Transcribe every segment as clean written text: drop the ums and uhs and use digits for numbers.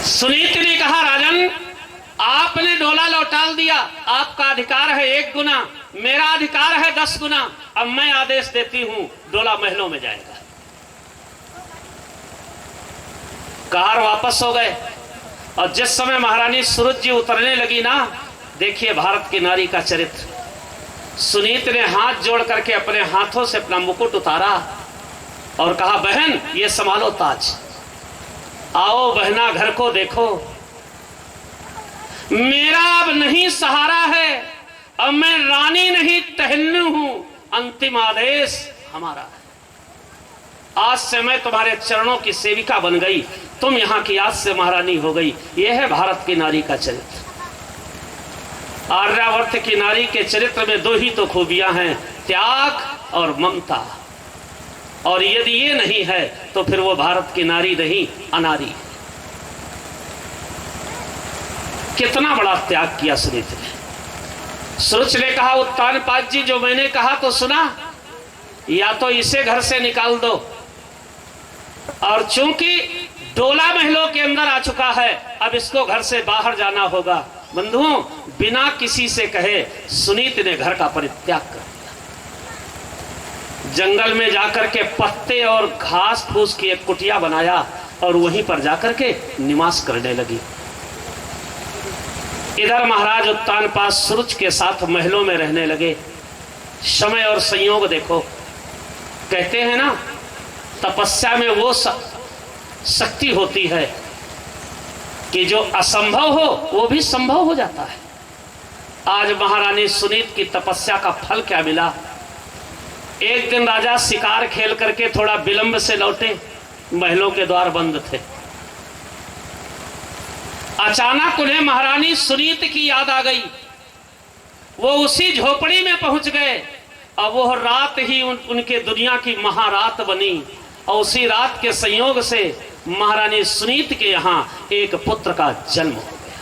सुनीति ने कहा, राजन आपने डोला लौटा दिया, आपका अधिकार है 1 गुना, मेरा अधिकार है 10 गुना। अब मैं आदेश देती हूं, डोला महलों में जाएगा। कार वापस हो गए और जिस समय महारानी सुरुच जी उतरने लगी ना, देखिए भारत की नारी का चरित्र। सुनीत ने हाथ जोड़ करके अपने हाथों से अपना मुकुट उतारा और कहा, बहन ये संभालो ताज, आओ बहना घर को देखो, मेरा अब नहीं सहारा है, अब मैं रानी नहीं टहलनी हूं, अंतिम आदेश हमारा है। आज से मैं तुम्हारे चरणों की सेविका बन गई, तुम यहां की आज से महारानी हो गई। यह है भारत की नारी का चरित्र। आर्यावर्त की नारी के चरित्र में 2 ही तो खूबियां हैं, त्याग और ममता। और यदि ये नहीं है तो फिर वो भारत की नारी नहीं, अनारी। कितना बड़ा त्याग किया सुनीत ने। सुरुच ने कहा, उत्तानपाद जी जो मैंने कहा तो सुना, या तो इसे घर से निकाल दो, और चूंकि डोला महलों के अंदर आ चुका है, अब इसको घर से बाहर जाना होगा। बंधुओं, बिना किसी से कहे सुनीत ने घर का परित्याग कर दिया। जंगल में जाकर के पत्ते और घास फूस की एक कुटिया बनाया और वहीं पर जाकर के निवास करने लगी। इधर महाराज उत्तानपाद सुरुच के साथ महलों में रहने लगे। समय और संयोग देखो, कहते हैं ना, तपस्या में वो शक्ति होती है कि जो असंभव हो वो भी संभव हो जाता है। आज महारानी सुनीत की तपस्या का फल क्या मिला। एक दिन राजा शिकार खेल करके थोड़ा विलंब से लौटे, महलों के द्वार बंद थे। अचानक उन्हें महारानी सुनीत की याद आ गई। वो उसी झोपड़ी में पहुंच गए और वो रात ही उनके दुनिया की महारात बनी। और उसी रात के संयोग से महारानी सुनीत के यहां एक पुत्र का जन्म हो गया।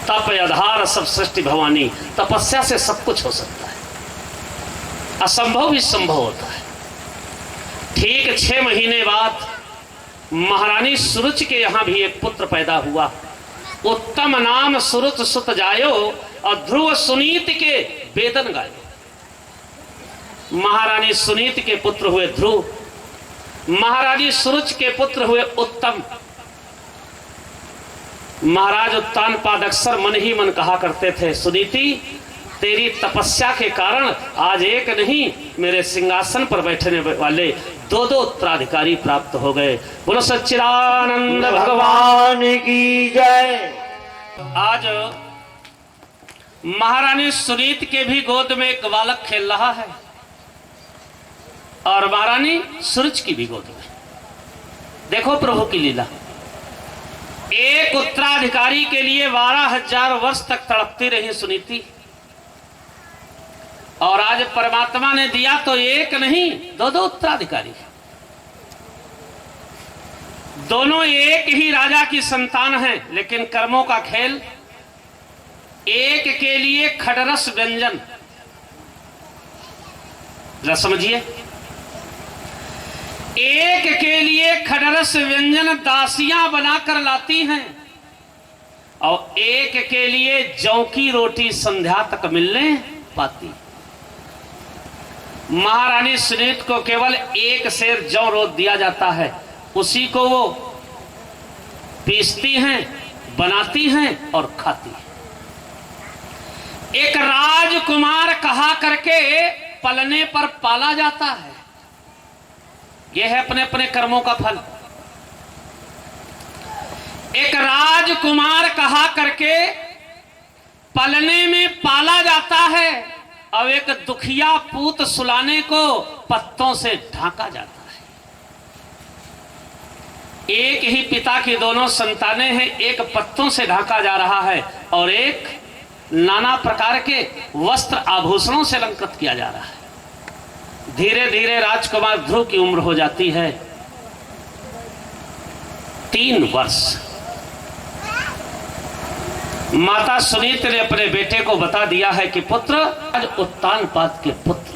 तप आधार सब सृष्टि भवानी। तपस्या से सब कुछ हो सकता है, असंभव भी संभव होता है। ठीक 6 महीने बाद महारानी सुरुच के यहां भी एक पुत्र पैदा हुआ। उत्तम नाम सुरुच सुत जायो और ध्रुव सुनीत के वेदन गायो। महारानी सुनीत के पुत्र हुए ध्रुव, महारानी सुरुच के पुत्र हुए उत्तम। महाराज उत्तानपाद अक्सर मन ही मन कहा करते थे, सुनीति तेरी तपस्या के कारण आज एक नहीं, मेरे सिंहासन पर बैठने वाले 2 उत्तराधिकारी प्राप्त हो गए। बोलो सच्चिदानंद भगवान की जय। आज महारानी सुनीत के भी गोद में एक बालक खेल रहा है और महारानी सुरुच की भी गोद में। देखो प्रभु की लीला। एक उत्तराधिकारी के लिए 12,000 वर्ष तक तड़पती रही सुनीति, और आज परमात्मा ने दिया तो एक नहीं 2 उत्तराधिकारी। दोनों एक ही राजा की संतान हैं, लेकिन कर्मों का खेल। एक के लिए खडरस व्यंजन, जरा समझिए, एक के लिए खडरस व्यंजन दासियां बनाकर लाती हैं और एक के लिए जौ की रोटी संध्या तक मिलने पाती। महारानी सुनीत को केवल 1 सेर जौ रोज दिया जाता है, उसी को वो पीसती हैं, बनाती हैं और खाती हैं। एक राजकुमार कहा करके पलने पर पाला जाता है। यह है अपने अपने कर्मों का फल। एक राजकुमार कहा करके पलने में पाला जाता है, अब एक दुखिया पूत सुलाने को पत्तों से ढांका जाता है। एक ही पिता की दोनों संतानें हैं, एक पत्तों से ढांका जा रहा है और एक नाना प्रकार के वस्त्र आभूषणों से अलंकृत किया जा रहा है। धीरे धीरे राजकुमार ध्रुव की उम्र हो जाती है 3 वर्ष। माता सुनीत ने अपने बेटे को बता दिया है कि पुत्र आज उत्तानपाद के पुत्र।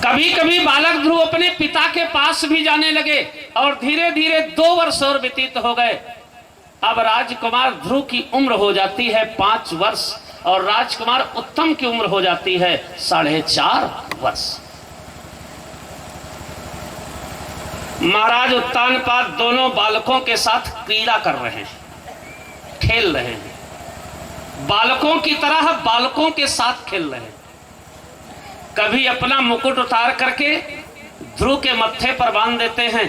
कभी कभी बालक ध्रुव अपने पिता के पास भी जाने लगे और धीरे धीरे 2 वर्ष और व्यतीत हो गए। अब राजकुमार ध्रुव की उम्र हो जाती है 5 वर्ष और राजकुमार उत्तम की उम्र हो जाती है 4.5 वर्ष। महाराज उत्तानपाद दोनों बालकों के साथ क्रीड़ा कर रहे हैं, खेल रहे हैं, बालकों की तरह बालकों के साथ खेल रहे हैं। कभी अपना मुकुट उतार करके ध्रुव के मत्थे पर बांध देते हैं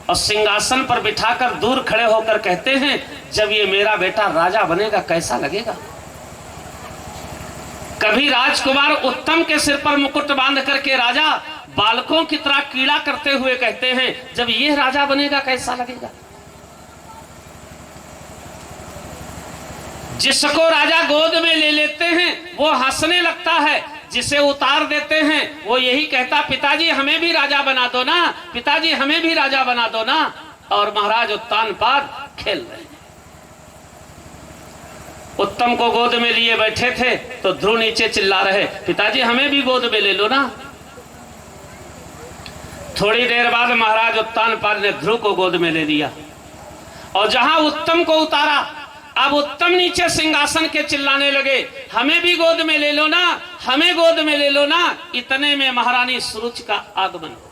और सिंहासन पर बिठाकर दूर खड़े होकर कहते हैं, जब ये मेरा बेटा राजा बनेगा कैसा लगेगा। कभी राजकुमार उत्तम के सिर पर मुकुट बांध करके राजा बालकों की तरह क्रीड़ा करते हुए कहते हैं, जब ये राजा बनेगा कैसा लगेगा। जिसको राजा गोद में ले लेते हैं वो हंसने लगता है, जिसे उतार देते हैं वो यही कहता, पिताजी हमें भी राजा बना दो ना, पिताजी हमें भी राजा बना दो ना। और महाराज उत्तानपाद खेल रहे हैं। उत्तम को गोद में लिए बैठे थे तो ध्रुव नीचे चिल्ला रहे, पिताजी हमें भी गोद में ले लो ना। थोड़ी देर बाद महाराज उत्तानपाद ने ध्रुव को गोद में ले लिया और जहां उत्तम को उतारा, अब उत्तम नीचे सिंहासन के चिल्लाने लगे, हमें भी गोद में ले लो ना, हमें गोद में ले लो ना। इतने में महारानी सुरुचि का आगमन हो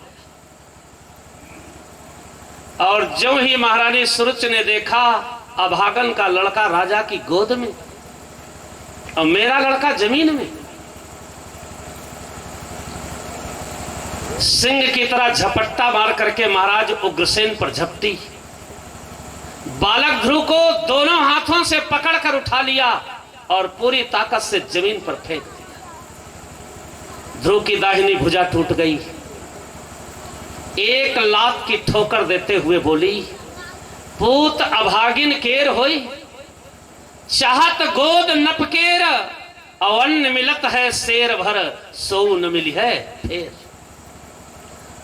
गया और जो ही महारानी सुरुचि ने देखा अभागन का लड़का राजा की गोद में और मेरा लड़का जमीन में, सिंह की तरह झपट्टा मार करके महाराज उग्रसेन पर झपटी। बालक ध्रुव को दोनों हाथों से पकड़कर उठा लिया और पूरी ताकत से जमीन पर फेंक दिया। ध्रुव की दाहिनी भुजा टूट गई। एक लात की ठोकर देते हुए बोली, पूत अभागिन केर होई, चाहत गोद नपकेर, अवन्न मिलत है शेर भर, सो न मिली है फेर।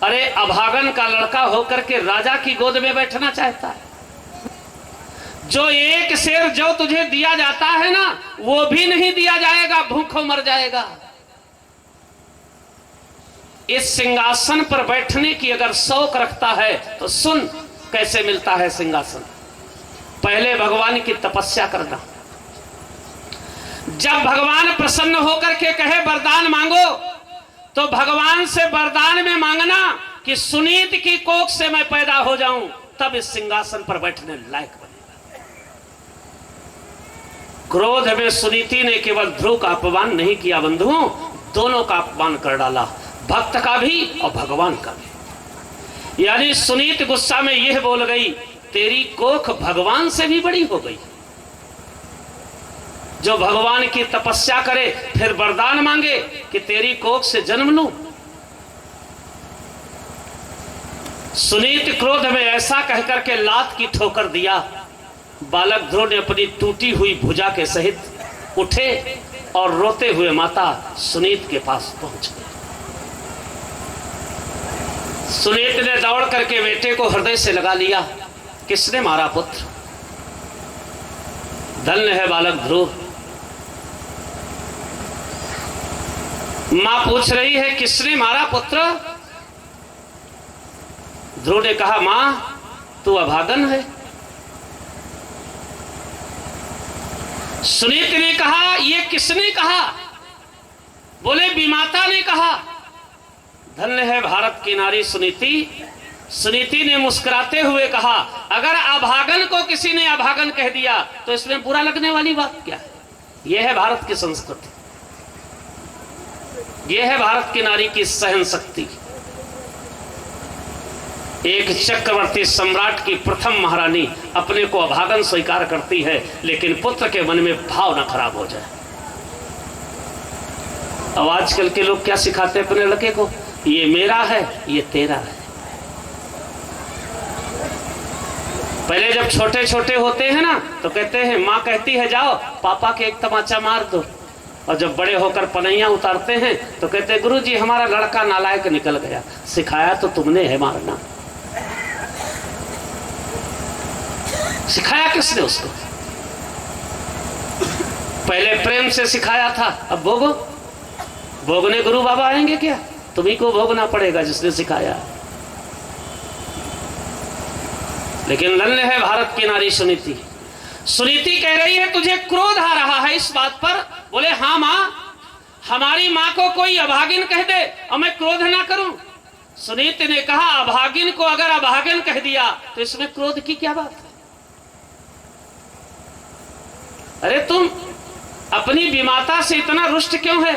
अरे अभागन का लड़का होकर के राजा की गोद में बैठना चाहता है। जो एक शेर जो तुझे दिया जाता है ना वो भी नहीं दिया जाएगा, भूखों मर जाएगा। इस सिंहासन पर बैठने की अगर शौक रखता है तो सुन कैसे मिलता है सिंहासन। पहले भगवान की तपस्या करना। जब भगवान प्रसन्न होकर के कहे वरदान मांगो तो भगवान से वरदान में मांगना कि सुनीत की कोख से मैं पैदा हो जाऊं, तब इस सिंहासन पर बैठने लायक बनेगा। क्रोध में सुनीति ने केवल ध्रुव का अपमान नहीं किया बंधुओं, दोनों का अपमान कर डाला, भक्त का भी और भगवान का भी। यानी सुनीत गुस्सा में यह बोल गई, तेरी कोख भगवान से भी बड़ी हो गई। जो भगवान की तपस्या करे फिर वरदान मांगे कि तेरी कोख से जन्म लूं। सुनीत क्रोध में ऐसा कहकर के लात की ठोकर दिया। बालक ध्रुव ने अपनी टूटी हुई भुजा के सहित उठे और रोते हुए माता सुनीत के पास पहुंच गए। सुनीत ने दौड़ करके बेटे को हृदय से लगा लिया। किसने मारा पुत्र? धन्य है बालक ध्रुव। मां पूछ रही है किसने मारा पुत्र? ध्रुव ने कहा, मां तू अभागन है। सुनीत ने कहा, ये किसने कहा? बोले विमाता ने कहा। धन्य है भारत की नारी सुनीति। सुनीति ने मुस्कुराते हुए कहा, अगर अभागन को किसी ने अभागन कह दिया तो इसमें बुरा लगने वाली बात क्या है? यह है भारत की संस्कृति, यह है भारत की नारी की सहन शक्ति। एक चक्रवर्ती सम्राट की प्रथम महारानी अपने को अभागन स्वीकार करती है, लेकिन पुत्र के मन में भाव न खराब हो जाए। अब आजकल के लोग क्या सिखाते हैं अपने लड़के को? ये मेरा है, ये तेरा है। पहले जब छोटे छोटे होते हैं ना तो कहते हैं, माँ कहती है जाओ पापा के एक तमाचा मार दो, और जब बड़े होकर पनैया उतारते हैं तो कहते हैं गुरुजी हमारा लड़का नालायक निकल गया। सिखाया तो तुमने है मारना, सिखाया किसने उसको? पहले प्रेम से सिखाया था, अब भोगो। भोगने गुरु बाबा आएंगे क्या? तुम्ही को भोगना पड़ेगा जिसने सिखाया। लेकिन नन्हे है भारत की नारी सुनीति। सुनीति कह रही है तुझे क्रोध आ रहा है इस बात पर। बोले हाँ मां, हमारी मां को कोई अभागिन कह दे और मैं क्रोध ना करूं। सुनीति ने कहा अभागिन को अगर अभागिन कह दिया तो इसमें क्रोध की क्या बात है? अरे तुम अपनी विमाता से इतना रुष्ट क्यों है?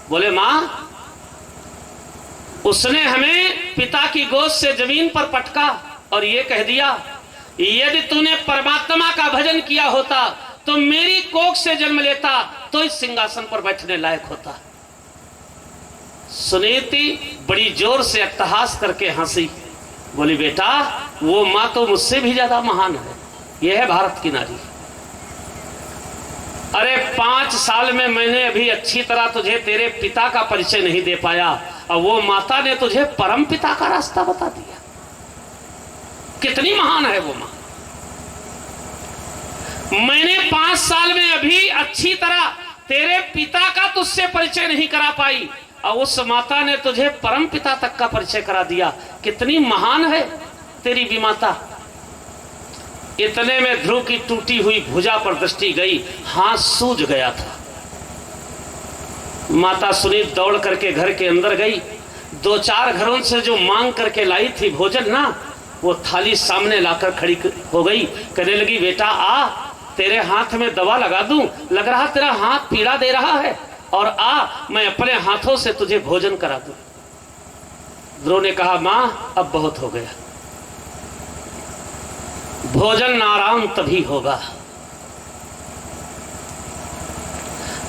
बोले मां, उसने हमें पिता की गोद से जमीन पर पटका और ये कह दिया यदि तूने परमात्मा का भजन किया होता तो मेरी कोख से जन्म लेता तो इस सिंहासन पर बैठने लायक होता। सुनीति बड़ी जोर से अट्टहास करके हंसी। बोली बेटा वो मां तो मुझसे भी ज्यादा महान है। यह है भारत की नारी। अरे 5 साल में मैंने अभी अच्छी तरह तुझे तेरे पिता का परिचय नहीं दे पाया और वो माता ने तुझे परम पिता का रास्ता बता दिया। कितनी महान है वो मां। मैंने 5 साल में अभी अच्छी तरह तेरे पिता का तुझसे परिचय नहीं करा पाई और उस माता ने तुझे परम पिता तक का परिचय करा दिया। कितनी महान है तेरी विमाता। इतने में ध्रुव की टूटी हुई भुजा पर दृष्टि गई, हाथ सूज गया था। माता सुनीत दौड़ करके घर के अंदर गई। 2-4 घरों से जो मांग करके लाई थी भोजन ना, वो थाली सामने लाकर खड़ी हो गई। कहने लगी बेटा आ, तेरे हाथ में दवा लगा दूं, लग रहा तेरा हाथ पीड़ा दे रहा है, और आ मैं अपने हाथों से तुझे भोजन करा दूं। ध्रुव ने कहा मां अब बहुत हो गया, भोजन आराम तभी होगा,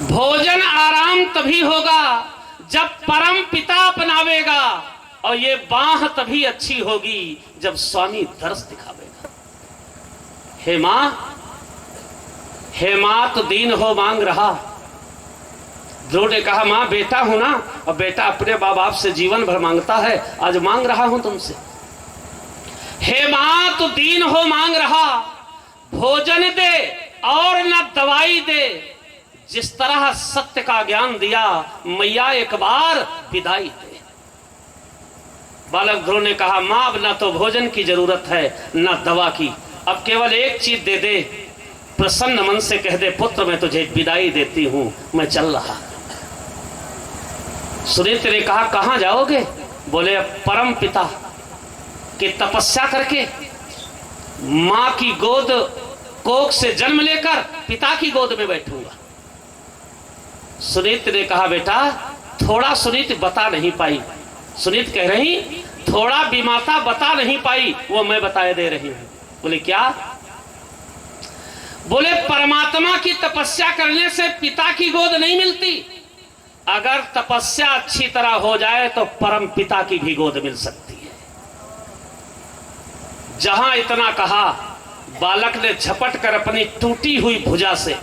भोजन आराम तभी होगा जब परम पिता अपनावेगा, और ये बाह तभी अच्छी होगी जब स्वामी दर्श दिखावेगा। हे मां तो दीन हो मांग रहा। ध्रुव ने कहा मां बेटा हूं ना, और बेटा अपने माँ बाप से जीवन भर मांगता है, आज मांग रहा हूं तुमसे। हे मां तो दीन हो मांग रहा, भोजन दे और न दवाई दे, जिस तरह सत्य का ज्ञान दिया मैया एक बार विदाई दे। बालक ध्रुव ने कहा मां अब न तो भोजन की जरूरत है न दवा की, अब केवल एक चीज दे दे, प्रसन्न मन से कह दे पुत्र मैं तुझे विदाई देती हूं, मैं चल रहा। सुनीत ने कहा कहां जाओगे? बोले परम पिता की तपस्या करके मां की गोद कोख से जन्म लेकर पिता की गोद में बैठूंगा। सुनीत ने कहा बेटा थोड़ा सुनीत बता नहीं पाई। सुनीत कह रही थोड़ा विमाता बता नहीं पाई, वो मैं बताए दे रही हूं। बोले क्या? बोले परमात्मा की तपस्या करने से पिता की गोद नहीं मिलती, अगर तपस्या अच्छी तरह हो जाए तो परम पिता की भी गोद मिल सकती है। जहां इतना कहा बालक ने झपट कर अपनी टूटी हुई भुजा से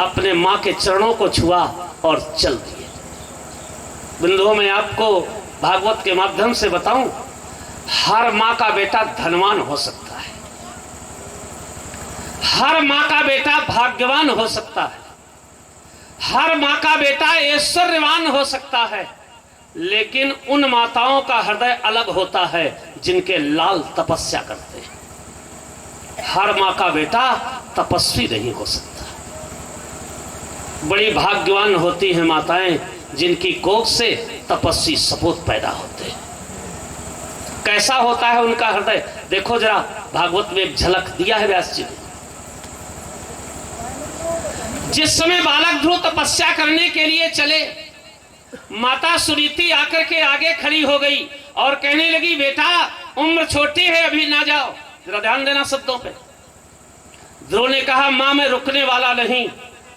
अपने मां के चरणों को छुआ और चल दिए। बंधुओं मैं आपको भागवत के माध्यम से बताऊं, हर मां का बेटा धनवान हो सकता है, हर मां का बेटा भाग्यवान हो सकता है, हर मां का बेटा ऐश्वर्यवान हो सकता है, लेकिन उन माताओं का हृदय अलग होता है जिनके लाल तपस्या करते हैं। हर मां का बेटा तपस्वी नहीं हो सकता। बड़ी भाग्यवान होती हैं माताएं जिनकी कोख से तपस्वी सपूत पैदा होते हैं। कैसा होता है उनका हृदय, देखो जरा, भागवत में एक झलक दिया है व्यास जी ने। जिस समय बालक ध्रुव तपस्या करने के लिए चले, माता सुनीति आकर के आगे खड़ी हो गई और कहने लगी बेटा उम्र छोटी है अभी ना जाओ, जरा ध्यान देना शब्दों पे। ध्रुव ने कहा मां मैं रुकने वाला नहीं।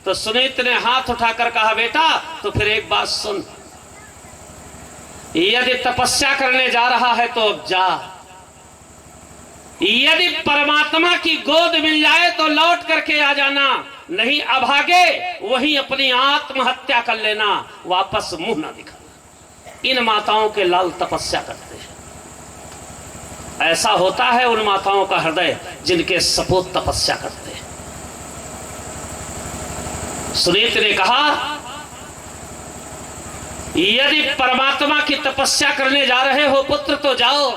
तो सुनीत ने हाथ उठाकर कहा बेटा तो फिर एक बात सुन, यदि तपस्या करने जा रहा है तो अब जा, यदि परमात्मा की गोद मिल जाए तो लौट करके आ जाना, नहीं अभागे वही अपनी आत्महत्या कर लेना, वापस मुंह ना दिखाना। इन माताओं के लाल तपस्या करते हैं। ऐसा होता है उन माताओं का हृदय जिनके सपूत तपस्या करते हैं। सुनीत ने कहा यदि परमात्मा की तपस्या करने जा रहे हो पुत्र तो जाओ,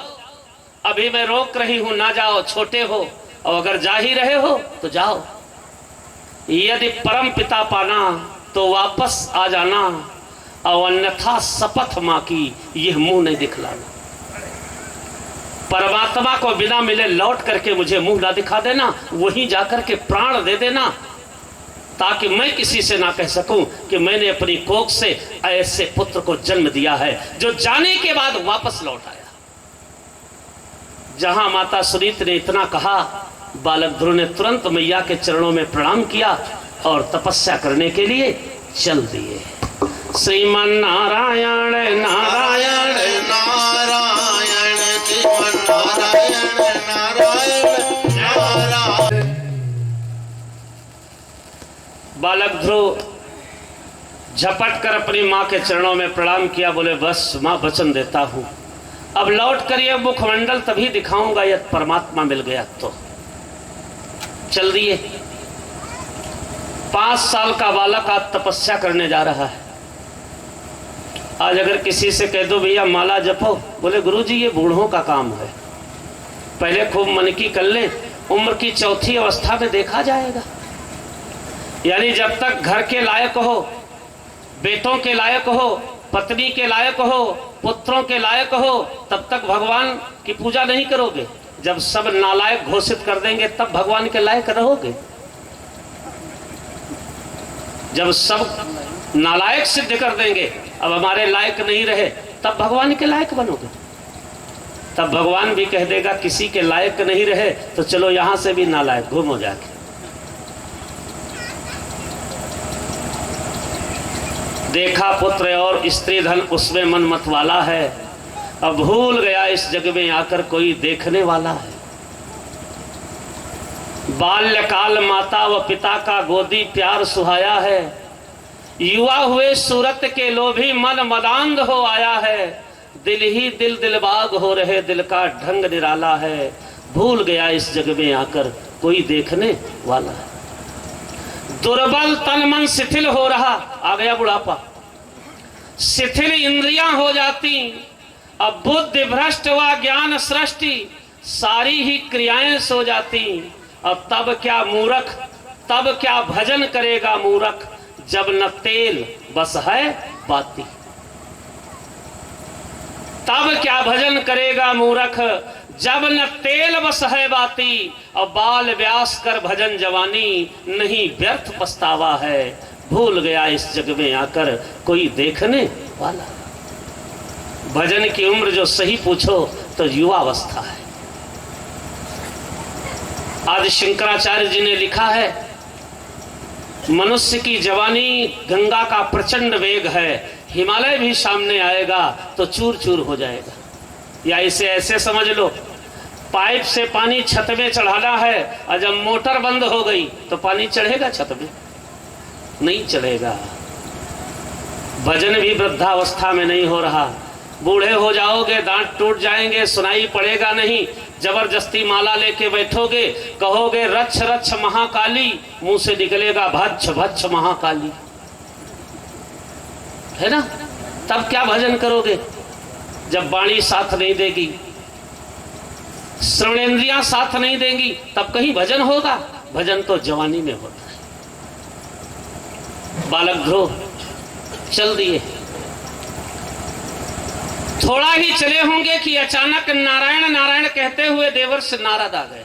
अभी मैं रोक रही हूं, ना जाओ, छोटे हो, और अगर जा ही रहे हो तो जाओ। यदि परम पिता पाना तो वापस आ जाना, और अन्यथा शपथ मां की यह मुंह नहीं दिखलाना। परमात्मा को बिना मिले लौट करके मुझे मुंह ना दिखा देना, वहीं जाकर के प्राण दे देना, ताकि मैं किसी से ना कह सकूं कि मैंने अपनी कोख से ऐसे पुत्र को जन्म दिया है जो जाने के बाद वापस लौट आया। जहां माता सुनीत ने इतना कहा, बालक ध्रुव ने तुरंत मैया के चरणों में प्रणाम किया और तपस्या करने के लिए चल दिए। श्रीमन नारायण नारायण नारायण श्रीमन नारायण नारायण नारायण। बालक ध्रुव झपट कर अपनी मां के चरणों में प्रणाम किया, बोले बस मां वचन देता हूं, अब लौट कर ये मुखमंडल तभी दिखाऊंगा यदि परमात्मा मिल गया तो। चल दिए। 5 साल का बालक आज तपस्या करने जा रहा है। आज अगर किसी से कह दो भैया माला जपो, बोले गुरुजी ये बूढ़ों का काम है, पहले खूब मन की कर ले, उम्र की चौथी अवस्था में देखा जाएगा। यानी जब तक घर के लायक हो, बेटों के लायक हो, पत्नी के लायक हो, पुत्रों के लायक हो, तब तक भगवान की पूजा नहीं करोगे। जब सब नालायक घोषित कर देंगे तब भगवान के लायक रहोगे। जब सब नालायक सिद्ध कर देंगे, अब हमारे लायक नहीं रहे, तब भगवान के लायक बनोगे। तब भगवान भी कह देगा किसी के लायक नहीं रहे तो चलो यहां से भी नालायक घूमो जाके। देखा पुत्र और स्त्री धन उसमें मन मत वाला है, अब भूल गया इस जग में आकर कोई देखने वाला है। बाल्यकाल माता व पिता का गोदी प्यार सुहाया है, युवा हुए सूरत के लोभी मन मदांध हो आया है। दिल ही दिल दिलबाग हो रहे, दिल का ढंग निराला है, भूल गया इस जग में आकर कोई देखने वाला है। दुर्बल तन मन शिथिल हो रहा, आ गया बुढ़ापा, शिथिल इंद्रियां हो जाती, अब बुद्धि भ्रष्ट व ज्ञान सृष्टि, सारी ही क्रियाएं सो जाती। अब तब क्या मूर्ख, तब क्या भजन करेगा मूर्ख, जब न तेल बस है बाती। तब क्या भजन करेगा मूर्ख, जब न तेल बस है बाती। अब बाल व्यास कर भजन जवानी, नहीं व्यर्थ पछतावा है, भूल गया इस जग में आकर कोई देखने वाला। भजन की उम्र जो सही पूछो तो युवावस्था है। आज शंकराचार्य जी ने लिखा है, मनुष्य की जवानी गंगा का प्रचंड वेग है, हिमालय भी सामने आएगा तो चूर चूर हो जाएगा। या इसे ऐसे समझ लो, पाइप से पानी छत में चढ़ाना है और जब मोटर बंद हो गई तो पानी चढ़ेगा छत में? नहीं चढ़ेगा। भजन भी वृद्धावस्था में नहीं हो रहा, बूढ़े हो जाओगे, दांत टूट जाएंगे, सुनाई पड़ेगा नहीं, जबरदस्ती माला लेके बैठोगे, कहोगे रक्ष रक्ष महाकाली, मुंह से निकलेगा भच्छ भच्छ महाकाली, है ना? तब क्या भजन करोगे जब वाणी साथ नहीं देगी, श्रवणेन्द्रियां साथ नहीं देंगी, तब कहीं भजन होगा? भजन तो जवानी में होता है। बालक ध्रुव चल दिए। थोड़ा ही चले होंगे कि अचानक नारायण नारायण कहते हुए देवर्ष नारद आ गए।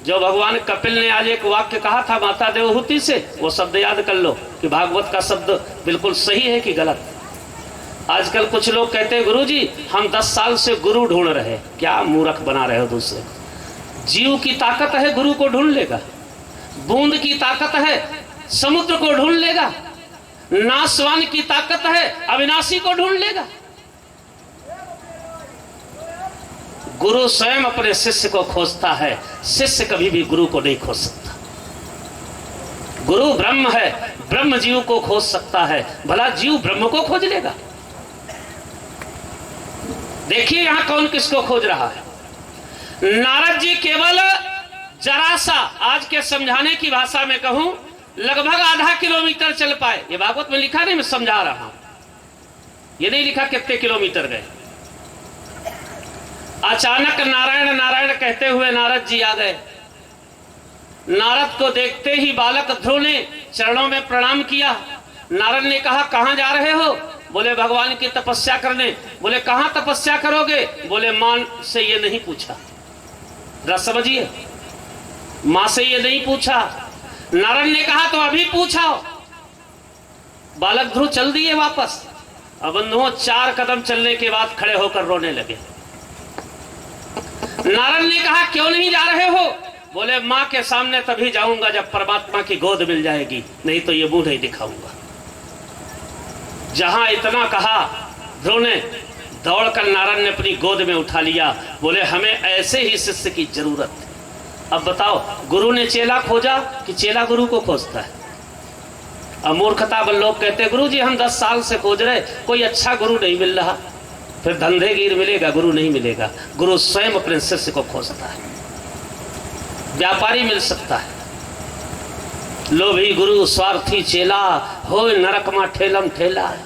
जो भगवान कपिल ने आज एक वाक्य कहा था माता देवहूति से, वो शब्द याद कर लो कि भागवत का शब्द बिल्कुल सही है कि गलत। आजकल कुछ लोग कहते हैं गुरुजी हम 10 साल से गुरु ढूंढ रहे। क्या मूर्ख बना रहे हो दूसरे को? जीव की ताकत है गुरु को ढूंढ लेगा, बूंद की ताकत है समुद्र को ढूंढ लेगा, नासवान की ताकत है अविनाशी को ढूंढ लेगा। गुरु स्वयं अपने शिष्य को खोजता है, शिष्य कभी भी गुरु को नहीं खोज सकता। गुरु ब्रह्म है, ब्रह्म जीव को खोज सकता है, भला जीव ब्रह्म को खोज लेगा? देखिए यहां कौन किसको खोज रहा है। नारद जी केवल जरा सा, आज के समझाने की भाषा में कहूं, लगभग आधा किलोमीटर चल पाए। ये भागवत में लिखा नहीं, मैं समझा रहा हूं। ये नहीं लिखा कितने किलोमीटर गए। अचानक नारायण नारायण कहते हुए नारद जी आ गए। नारद को देखते ही बालक ध्रुव ने चरणों में प्रणाम किया। नारद ने कहा कहां जा रहे हो? बोले भगवान की तपस्या करने। बोले कहां तपस्या करोगे? बोले मां से ये नहीं पूछा। रस समझिए, मां से ये नहीं पूछा। नारद ने कहा तो अभी पूछा। बालक ध्रुव चल दिए वापस। अब बंधुओं 4 कदम चलने के बाद खड़े होकर रोने लगे। नारद ने कहा क्यों नहीं जा रहे हो? बोले मां के सामने तभी जाऊंगा जब परमात्मा की गोद मिल जाएगी, नहीं तो ये मुंह नहीं दिखाऊंगा। जहां इतना कहा ध्रुव ने दौड़कर नारद ने अपनी गोद में उठा लिया। बोले हमें ऐसे ही शिष्य की जरूरत है। अब बताओ, गुरु ने चेला खोजा कि चेला गुरु को खोजता है? अब मूर्खता बल लोग कहते गुरु जी हम 10 साल से खोज रहे, कोई अच्छा गुरु नहीं मिल रहा। फिर धंधे गिर मिलेगा, गुरु नहीं मिलेगा। गुरु स्वयं अपने शिष्य को खोजता है। व्यापारी मिल सकता है, लोभी गुरु स्वार्थी चेला हो नरक मा ठेलम ठेला है।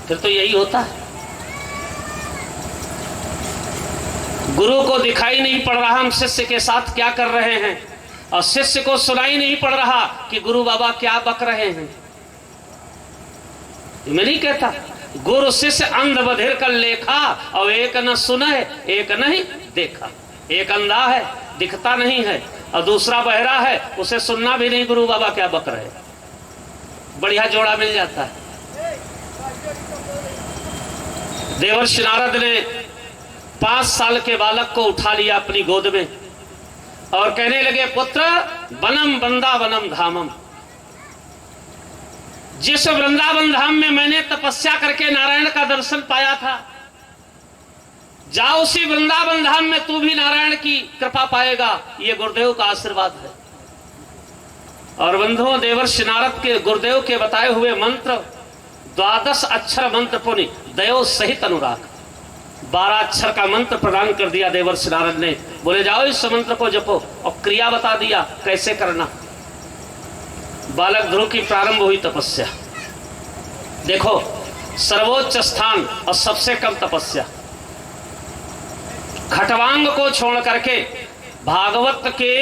फिर तो यही होता है। गुरु को दिखाई नहीं पड़ रहा हम शिष्य के साथ क्या कर रहे हैं, और शिष्य को सुनाई नहीं पड़ रहा कि गुरु बाबा क्या बक रहे हैं। मैं नहीं कहता गुरु शिष्य अंध बधिर कर लेखा, और एक न सुने एक नहीं देखा। एक अंधा है दिखता नहीं है, और दूसरा बहरा है उसे सुनना भी नहीं गुरु बाबा क्या बक रहे। बढ़िया जोड़ा मिल जाता है। देवर्षि नारद ने 5 साल के बालक को उठा लिया अपनी गोद में और कहने लगे पुत्र वनम वृंदावनम धामम। जिस वृंदावन धाम में मैंने तपस्या करके नारायण का दर्शन पाया था, जाओ उसी वृंदावन धाम में तू भी नारायण की कृपा पाएगा। ये गुरुदेव का आशीर्वाद है। और बंधुओं देवर्षि नारद के गुरुदेव के बताए हुए मंत्र 12 अक्षर मंत्र पुनि दयो सहित अनुराग, 12 अक्षर का मंत्र प्रदान कर दिया देवर्षि नारद ने। बोले जाओ इस मंत्र को जपो, और क्रिया बता दिया कैसे करना। बालक ध्रुव की प्रारंभ हुई तपस्या। देखो सर्वोच्च स्थान और सबसे कम तपस्या। खटवांग को छोड़ करके भागवत के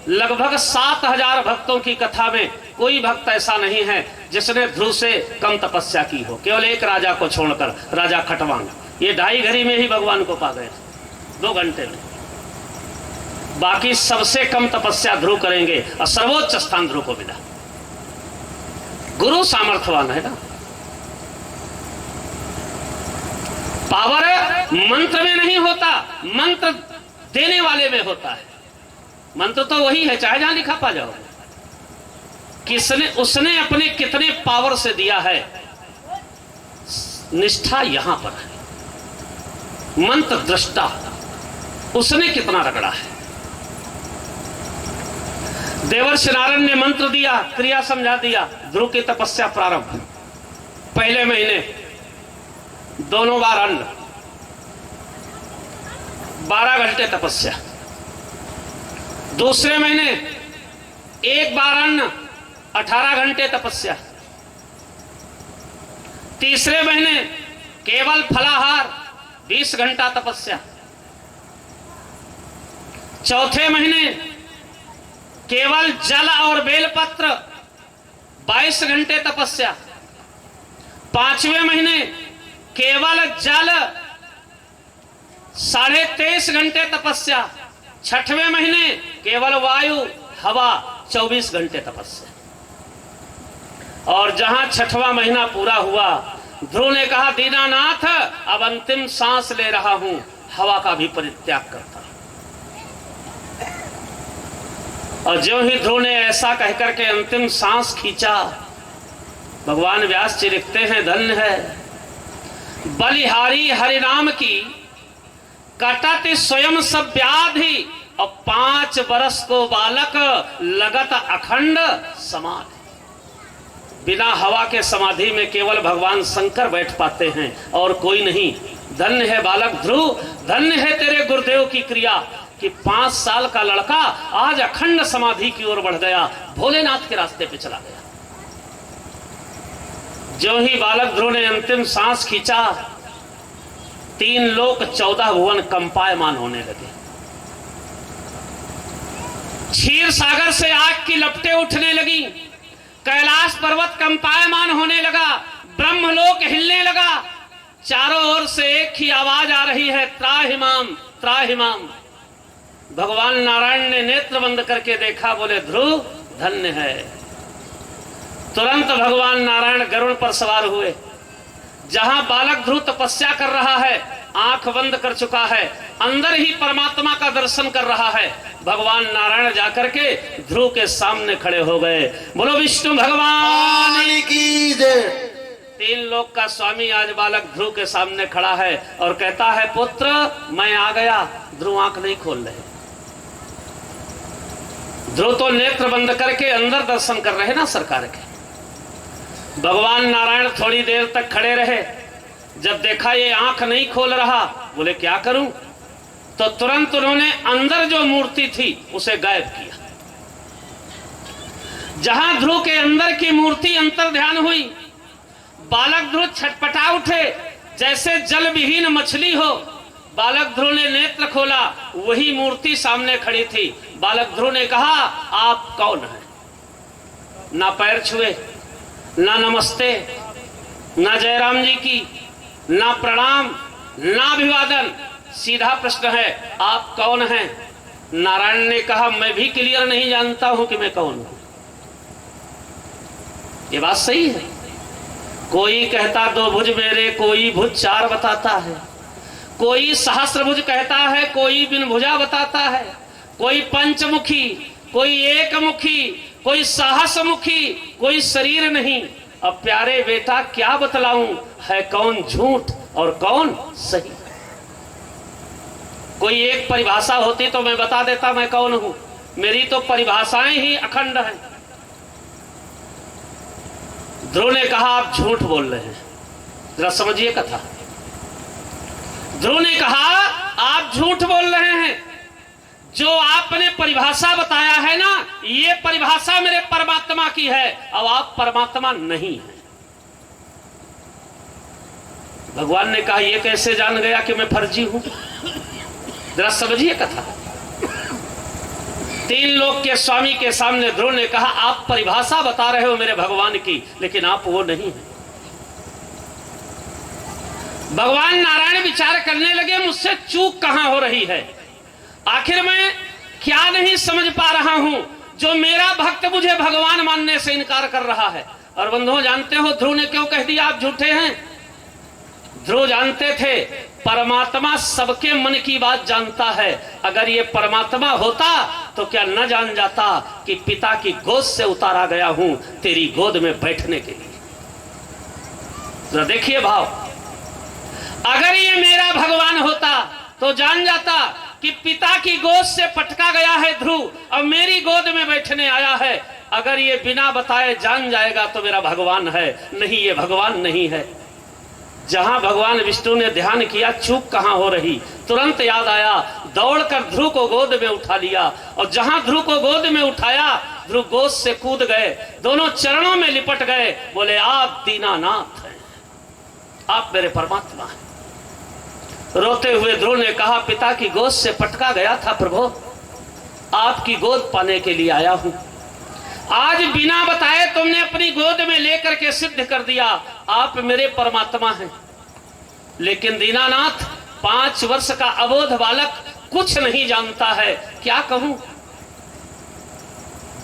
लगभग 7000 भक्तों की कथा में कोई भक्त ऐसा नहीं है जिसने ध्रुव से कम तपस्या की हो। केवल एक राजा को छोड़कर, राजा खटवांग, ये 2.5 घड़ी में ही भगवान को पा गए, 2 घंटे में। बाकी सबसे कम तपस्या ध्रुव करेंगे और सर्वोच्च स्थान ध्रुव को मिला। गुरु सामर्थ्यवान है ना। पावर मंत्र में नहीं होता, मंत्र देने वाले में होता है। मंत्र तो वही है चाहे जहां लिखा पा जाओ। किसने उसने अपने कितने पावर से दिया है, निष्ठा यहां पर है। मंत्र दृष्टा उसने कितना रगड़ा है। देवर्षि नारद ने मंत्र दिया, क्रिया समझा दिया। ध्रुव की तपस्या प्रारंभ। पहले महीने दोनों बार अन्न, 12 घंटे तपस्या। दूसरे महीने एक बार अन्न, 18 घंटे तपस्या। तीसरे महीने केवल फलाहार, 20 घंटा तपस्या। चौथे महीने केवल जल और बेलपत्र, 22 घंटे तपस्या। 5वें महीने केवल जल, 23.5 घंटे तपस्या। 6वें महीने केवल वायु हवा, 24 घंटे तपस्या। और जहां 6वां महीना पूरा हुआ, ध्रुव ने कहा दीनानाथ अब अंतिम सांस ले रहा हूं, हवा का भी परित्याग करता। और जो ही ध्रुव ने ऐसा कहकर के अंतिम सांस खींचा, भगवान व्यास जी लिखते हैं धन्य है बलिहारी हरिनाम की कटत स्वयं सब व्याधि, और 5 वर्ष को बालक लगत अखंड समाधि। बिना हवा के समाधि में केवल भगवान शंकर बैठ पाते हैं और कोई नहीं। धन्य है बालक ध्रुव, धन्य है तेरे गुरुदेव की क्रिया कि 5 साल का लड़का आज अखंड समाधि की ओर बढ़ गया, भोलेनाथ के रास्ते पे चला गया। जो ही बालक ध्रुव ने अंतिम सांस खींचा, 3 लोक 14 भुवन कंपायमान होने लगे। क्षीर सागर से आग की लपटें उठने लगी, कैलाश पर्वत कंपायमान होने लगा, ब्रह्मलोक हिलने लगा। चारों ओर से एक ही आवाज आ रही है, त्राहिमाम त्राहिमाम। भगवान नारायण ने नेत्र बंद करके देखा, बोले ध्रुव धन्य है। तुरंत भगवान नारायण गरुड़ पर सवार हुए। जहां बालक ध्रुव तपस्या कर रहा है, आंख बंद कर चुका है, अंदर ही परमात्मा का दर्शन कर रहा है, भगवान नारायण जाकर के ध्रुव के सामने खड़े हो गए। बोलो विष्णु भगवान की जय। 3 लोक का स्वामी आज बालक ध्रुव के सामने खड़ा है और कहता है, पुत्र मैं आ गया। ध्रुव आंख नहीं खोल रहे। ध्रुव तो नेत्र बंद करके अंदर दर्शन कर रहे ना सरकार के। भगवान नारायण थोड़ी देर तक खड़े रहे। जब देखा ये आंख नहीं खोल रहा, बोले क्या करूं? तो तुरंत उन्होंने अंदर जो मूर्ति थी उसे गायब किया। जहां ध्रुव के अंदर की मूर्ति अंतर ध्यान हुई, बालक ध्रुव छटपटा उठे जैसे जल विहीन मछली हो। बालक ध्रुव ने नेत्र खोला, वही मूर्ति सामने खड़ी थी। बालक ध्रुव ने कहा, आप कौन हैं? ना पैर छुए, ना नमस्ते, ना जयराम जी की, ना प्रणाम, ना अभिवादन। सीधा प्रश्न है, आप कौन हैं? नारायण ने कहा, मैं भी क्लियर नहीं जानता हूं कि मैं कौन हूं। ये बात सही है। कोई कहता 2 भुज मेरे, कोई भुज 4 बताता है, कोई सहस्त्रभुज कहता है, कोई बिन भुजा बताता है, कोई पंचमुखी, कोई एकमुखी, कोई सहस्रमुखी, कोई शरीर नहीं। अब प्यारे बेटा क्या बतलाऊं, है कौन झूठ और कौन सही? कोई एक परिभाषा होती तो मैं बता देता मैं कौन हूं। मेरी तो परिभाषाएं ही अखंड हैं। ध्रुव ने कहा, आप झूठ बोल रहे हैं। जरा समझिए कथा। ध्रुव ने कहा, आप झूठ बोल रहे हैं। जो आपने परिभाषा बताया है ना, ये परिभाषा मेरे परमात्मा की है। अब आप परमात्मा नहीं है। भगवान ने कहा, ये कैसे जान गया कि मैं फर्जी हूं? जरा समझिए कथा। 3 लोक के स्वामी के सामने ध्रुव ने कहा, आप परिभाषा बता रहे हो मेरे भगवान की, लेकिन आप वो नहीं है। भगवान नारायण विचार करने लगे, मुझसे चूक कहां हो रही है? आखिर मैं क्या नहीं समझ पा रहा हूं जो मेरा भक्त मुझे भगवान मानने से इनकार कर रहा है? और बंधुओं, जानते हो ध्रुव ने क्यों कह दिया आप झूठे हैं? ध्रुव जानते थे परमात्मा सबके मन की बात जानता है। अगर ये परमात्मा होता तो क्या न जान जाता कि पिता की गोद से उतारा गया हूं तेरी गोद में बैठने के लिए। तो देखिए भाव, अगर ये मेरा भगवान होता तो जान जाता कि पिता की गोद से पटका गया है ध्रुव, अब मेरी गोद में बैठने आया है। अगर ये बिना बताए जान जाएगा तो मेरा भगवान है, नहीं ये भगवान नहीं है। जहां भगवान विष्णु ने ध्यान किया, चूक कहां हो रही, तुरंत याद आया, दौड़कर ध्रुव को गोद में उठा लिया। और जहां ध्रुव को गोद में उठाया, ध्रुव गोद से कूद गए, दोनों चरणों में लिपट गए, बोले आप दीनानाथ हैं, आप मेरे परमात्मा हैं। रोते हुए ध्रुव ने कहा, पिता की गोद से पटका गया था प्रभु, आपकी गोद पाने के लिए आया हूं। आज बिना बताए तुमने अपनी गोद में लेकर के सिद्ध कर दिया आप मेरे परमात्मा हैं। लेकिन दीनानाथ, 5 वर्ष का अबोध बालक कुछ नहीं जानता है, क्या कहूं?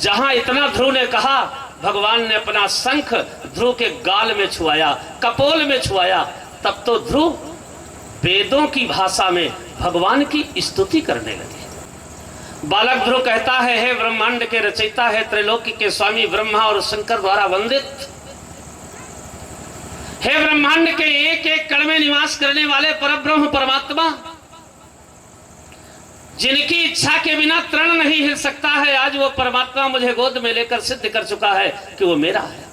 जहां इतना ध्रुव ने कहा, भगवान ने अपना शंख ध्रुव के गाल में छुआया, कपोल में छुआया। तब तो ध्रुव वेदों की भाषा में भगवान की स्तुति करने लगे। बालक ध्रुव कहता है, हे ब्रह्मांड के रचयिता, है त्रैलोक्य के स्वामी ब्रह्मा और शंकर द्वारा वंदित, हे ब्रह्मांड के एक एक कण में निवास करने वाले परब्रह्म परमात्मा, जिनकी इच्छा के बिना तृण नहीं हिल सकता है, आज वो परमात्मा मुझे गोद में लेकर सिद्ध कर चुका है कि वो मेरा है।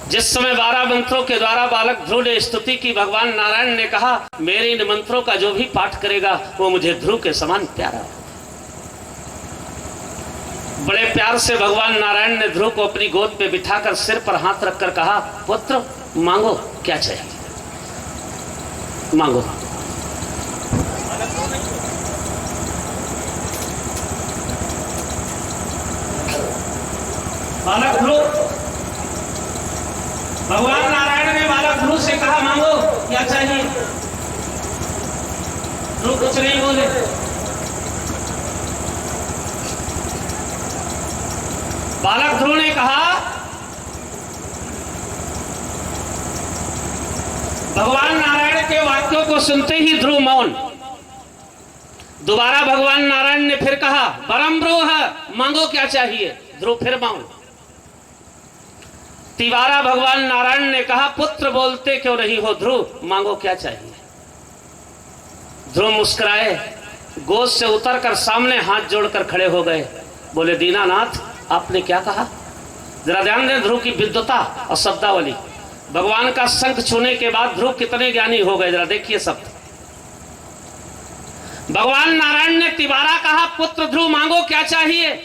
जिस समय 12 मंत्रों के द्वारा बालक ध्रुव ने स्तुति की, भगवान नारायण ने कहा, मेरे इन मंत्रों का जो भी पाठ करेगा वो मुझे ध्रुव के समान प्यारा है। बड़े प्यार से भगवान नारायण ने ध्रुव को अपनी गोद पे बिठाकर सिर पर हाथ रखकर कहा, पुत्र मांगो क्या चाहिए, मांगो। बालक ध्रुव, भगवान नारायण ने बालक ध्रुव से कहा, मांगो क्या चाहिए। ध्रुव कुछ नहीं बोले। बालक ध्रुव ने कहा, भगवान नारायण के वाक्यों को सुनते ही ध्रुव मौन। दोबारा भगवान नारायण ने फिर कहा, परम ब्रूह, मांगो क्या चाहिए। ध्रुव फिर मौन। तिवारा भगवान नारायण ने कहा, पुत्र बोलते क्यों नहीं हो ध्रुव, मांगो क्या चाहिए। ध्रुव मुस्कुराए, गोद से उतरकर सामने हाथ जोड़कर खड़े हो गए। बोले, दीनानाथ आपने क्या कहा। जरा ध्यान दें ध्रुव की विद्वता और शब्दावली। भगवान का शंख छूने के बाद ध्रुव कितने ज्ञानी हो गए, जरा देखिए शब्द। भगवान नारायण ने तिवारा कहा, पुत्र ध्रुव मांगो क्या चाहिए।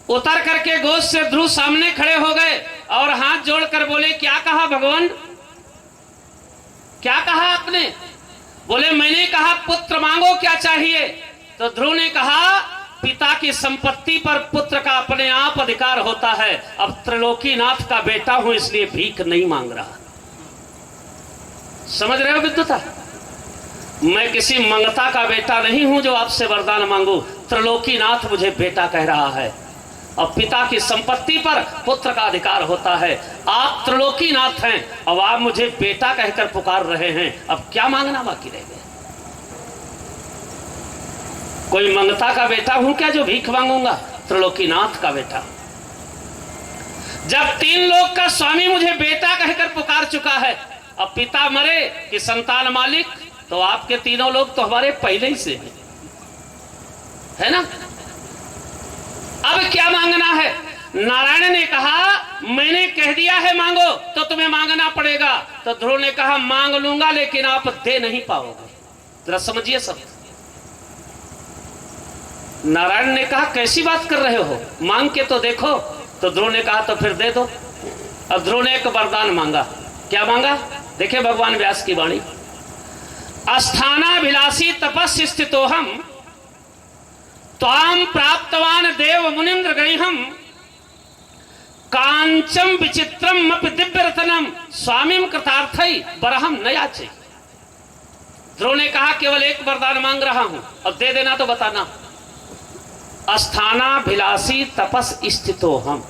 उतर करके गोद से ध्रुव सामने खड़े हो गए और हाथ जोड़कर बोले, क्या कहा भगवान, क्या कहा आपने। बोले, मैंने कहा पुत्र मांगो क्या चाहिए। तो ध्रुव ने कहा, पिता की संपत्ति पर पुत्र का अपने आप अधिकार होता है। अब त्रिलोकीनाथ का बेटा हूं इसलिए भीख नहीं मांग रहा। समझ रहे हो विद्वता। मैं किसी मंगता का बेटा नहीं हूं जो आपसे वरदान मांगू। त्रिलोकीनाथ मुझे बेटा कह रहा है और पिता की संपत्ति पर पुत्र का अधिकार होता है। आप त्रिलोकीनाथ हैं और आप मुझे बेटा कहकर पुकार रहे हैं। अब क्या मांगना बाकी रह गया। कोई मंगता का बेटा हूं क्या जो भीख मांगूंगा। त्रिलोकीनाथ का बेटा। जब तीन लोक का स्वामी मुझे बेटा कहकर पुकार चुका है, अब पिता मरे कि संतान मालिक, तो आपके तीनों लोग तो हमारे पहले ही से हैं, है ना। अब क्या मांगना है। नारायण ने कहा, मैंने कह दिया है मांगो तो तुम्हें मांगना पड़ेगा। तो ध्रुव ने कहा, मांग लूंगा लेकिन आप दे नहीं पाओगे। जरा समझिए सब। नारायण ने कहा, कैसी बात कर रहे हो, मांग के तो देखो। तो ध्रुव ने कहा, तो फिर दे दो। अब ध्रुव ने एक वरदान मांगा। क्या मांगा, देखे भगवान व्यास की वाणी। अस्थानाभिलाषी तपस्य स्थितोहम त्वाम प्राप्तवान देव मुनिंद्र गृहम कांचम विचित्रम अपि दिव्य रतनम स्वामीम कृतार्थई बरहम न याचे। ध्रुव ने कहा, केवल एक वरदान मांग रहा हूं, अब दे देना तो बताना। अस्थानाभिलाषी तपस स्थितो हम,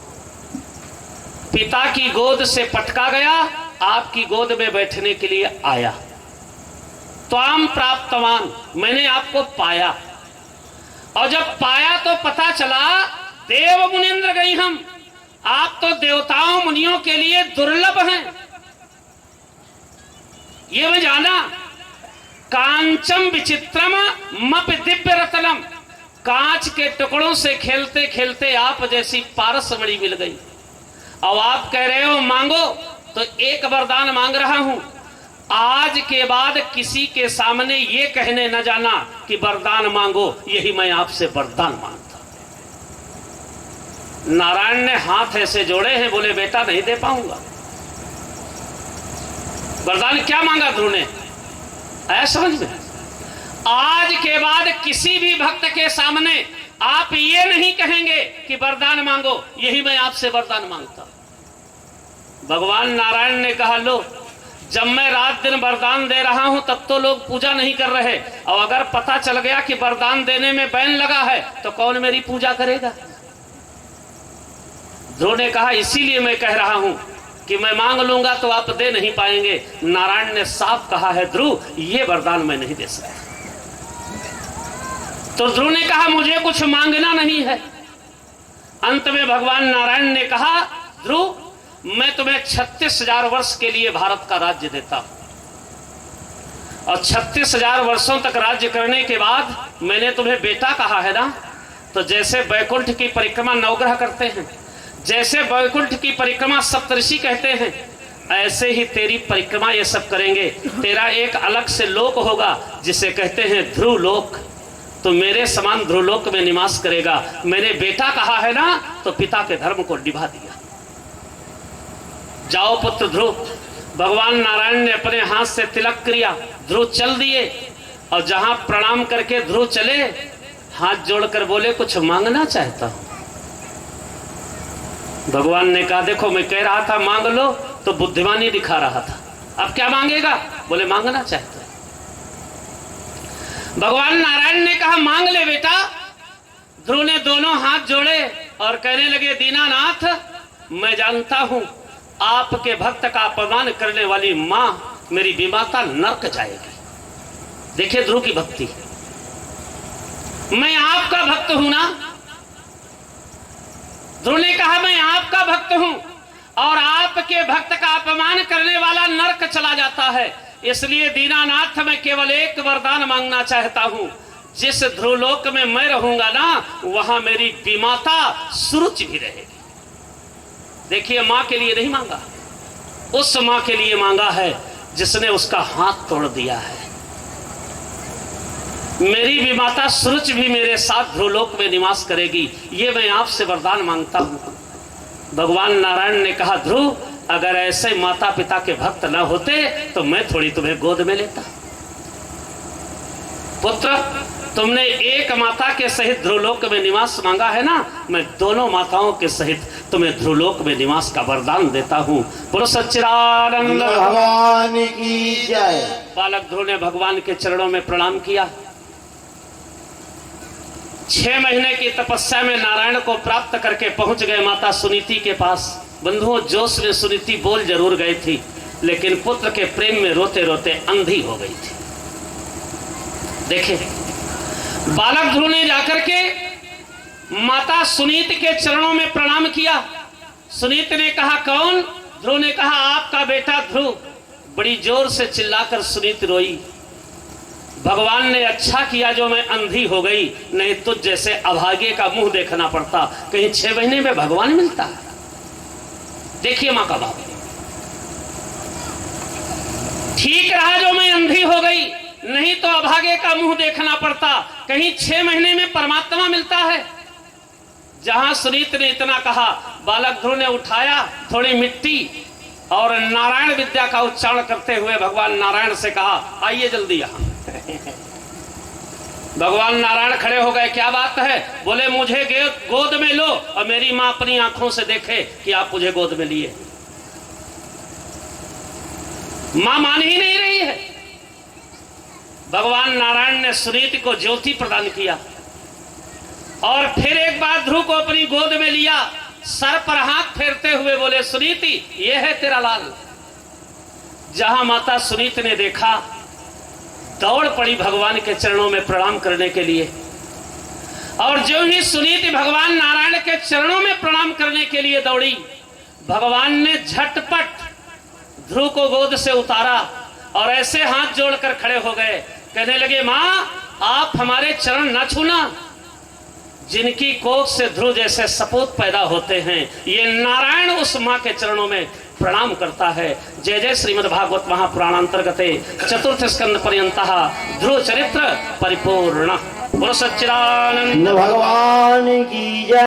पिता की गोद से पटका गया, आपकी गोद में बैठने के लिए आया। त्वाम प्राप्तवान, मैंने आपको पाया। और जब पाया तो पता चला देव मुनिंद्र गई हम, आप तो देवताओं मुनियों के लिए दुर्लभ हैं, ये मैं जाना। कांचम विचित्रम मप दिव्य रतनम, कांच के टुकड़ों से खेलते खेलते आप जैसी पारसमणि मिल गई। अब आप कह रहे हो मांगो, तो एक वरदान मांग रहा हूं। आज के बाद किसी के सामने ये कहने न जाना कि वरदान मांगो, यही मैं आपसे वरदान मांगता। नारायण ने हाथ ऐसे जोड़े हैं, बोले बेटा नहीं दे पाऊंगा। वरदान क्या मांगा ध्रुव ने, आया समझ में। आज के बाद किसी भी भक्त के सामने आप ये नहीं कहेंगे कि वरदान मांगो, यही मैं आपसे वरदान मांगता। भगवान नारायण ने कहा, लो जब मैं रात दिन वरदान दे रहा हूं तब तो लोग पूजा नहीं कर रहे, और अगर पता चल गया कि वरदान देने में बैन लगा है तो कौन मेरी पूजा करेगा। ध्रुव ने कहा, इसीलिए मैं कह रहा हूं कि मैं मांग लूंगा तो आप दे नहीं पाएंगे। नारायण ने साफ कहा है, ध्रुव ये वरदान मैं नहीं दे सकता। तो ध्रुव ने कहा, मुझे कुछ मांगना नहीं है। अंत में भगवान नारायण ने कहा, ध्रुव मैं तुम्हें 36,000 वर्ष के लिए भारत का राज्य देता हूं, और 36,000 वर्षों तक राज्य करने के बाद मैंने तुम्हें बेटा कहा है ना। तो जैसे वैकुंठ की परिक्रमा नवग्रह करते हैं, जैसे वैकुंठ की परिक्रमा सप्तऋषि कहते हैं, ऐसे ही तेरी परिक्रमा ये सब करेंगे। तेरा एक अलग से लोक होगा जिसे कहते हैं ध्रुव लोक। तो मेरे समान ध्रुवलोक में निवास करेगा। मैंने बेटा कहा है ना, तो पिता के धर्म को निभा दिया। जाओ पुत्र ध्रुव। भगवान नारायण ने अपने हाथ से तिलक किया, ध्रुव चल दिए। और जहां प्रणाम करके ध्रुव चले, हाथ जोड़कर बोले कुछ मांगना चाहता हूं। भगवान ने कहा देखो मैं कह रहा था मांग लो, तो बुद्धिमानी दिखा रहा था, अब क्या मांगेगा? बोले मांगना चाहता है। भगवान नारायण ने कहा मांग ले बेटा। ध्रुव ने दोनों हाथ जोड़े और कहने लगे दीनानाथ, मैं जानता हूं आपके भक्त का अपमान करने वाली मां मेरी विमाता नरक जाएगी। देखिए ध्रुव की भक्ति, मैं आपका भक्त हूं ना। ध्रुव ने कहा मैं आपका भक्त हूं और आपके भक्त का अपमान करने वाला नरक चला जाता है, इसलिए दीनानाथ मैं केवल एक वरदान मांगना चाहता हूं। जिस ध्रुवलोक में मैं रहूंगा ना, वहां मेरी विमाता सुरुचि भी रहेगी। देखिए मां के लिए नहीं मांगा, उस मां के लिए मांगा है जिसने उसका हाथ तोड़ दिया है। मेरी विमाता सुरुचि भी मेरे साथ ध्रुवलोक में निवास करेगी, ये मैं आपसे वरदान मांगता हूं। भगवान नारायण ने कहा ध्रुव, अगर ऐसे माता पिता के भक्त न होते तो मैं थोड़ी तुम्हें गोद में लेता। पुत्र, तुमने एक माता के सहित ध्रुवलोक में निवास मांगा है ना, मैं दोनों माताओं के सहित तुम्हें ध्रुवलोक में निवास का वरदान देता हूं। बोलो सच्चिदानंद भगवान की जय। बालक ध्रुव ने भगवान के चरणों में प्रणाम किया। 6 महीने की तपस्या में नारायण को प्राप्त करके पहुंच गए माता सुनीति के पास। बंधुओं, जोश में सुनीति बोल जरूर गई थी, लेकिन पुत्र के प्रेम में रोते रोते अंधी हो गई थी। देखे बालक ध्रुव ने जाकर के माता सुनीति के चरणों में प्रणाम किया। सुनीति ने कहा कौन? ध्रुव ने कहा आपका बेटा ध्रुव। बड़ी जोर से चिल्लाकर सुनीति रोई। भगवान ने अच्छा किया जो मैं अंधी हो गई, नहीं तुझ जैसे अभागे का मुंह देखना पड़ता। कहीं 6 महीने में भगवान मिलता है। देखिए मां का भाव, ठीक रहा जो मैं अंधी हो गई, नहीं तो अभागे का मुंह देखना पड़ता। कहीं 6 महीने में परमात्मा मिलता है। जहां सुनीति ने इतना कहा, बालक ध्रुव ने उठाया थोड़ी मिट्टी और नारायण विद्या का उच्चारण करते हुए भगवान नारायण से कहा आइए जल्दी यहां। भगवान नारायण खड़े हो गए। क्या बात है? बोले मुझे गोद में लो और मेरी मां अपनी आंखों से देखे कि आप मुझे गोद में लिए। मां मान ही नहीं रही है। भगवान नारायण ने सुनीति को ज्योति प्रदान किया और फिर एक बार ध्रुव को अपनी गोद में लिया। सर पर हाथ फेरते हुए बोले सुनीति, ये है तेरा लाल। जहां माता सुनीति ने देखा, दौड़ पड़ी भगवान के चरणों में प्रणाम करने के लिए। और जो ही सुनीति भगवान नारायण के चरणों में प्रणाम करने के लिए दौड़ी, भगवान ने झटपट ध्रुव को गोद से उतारा और ऐसे हाथ जोड़कर खड़े हो गए। कहने लगे मां, आप हमारे चरण न छूना। जिनकी कोख से ध्रुव जैसे सपूत पैदा होते हैं, ये नारायण उस मां के चरणों में प्रणाम करता है। जय जय श्रीमद् भागवत महापुराणांतर्गते चतुर्थ स्कंद पर्यंतः ध्रुव चरित्र परिपूर्ण। बोलो सच्चिदानंद भगवान की जय।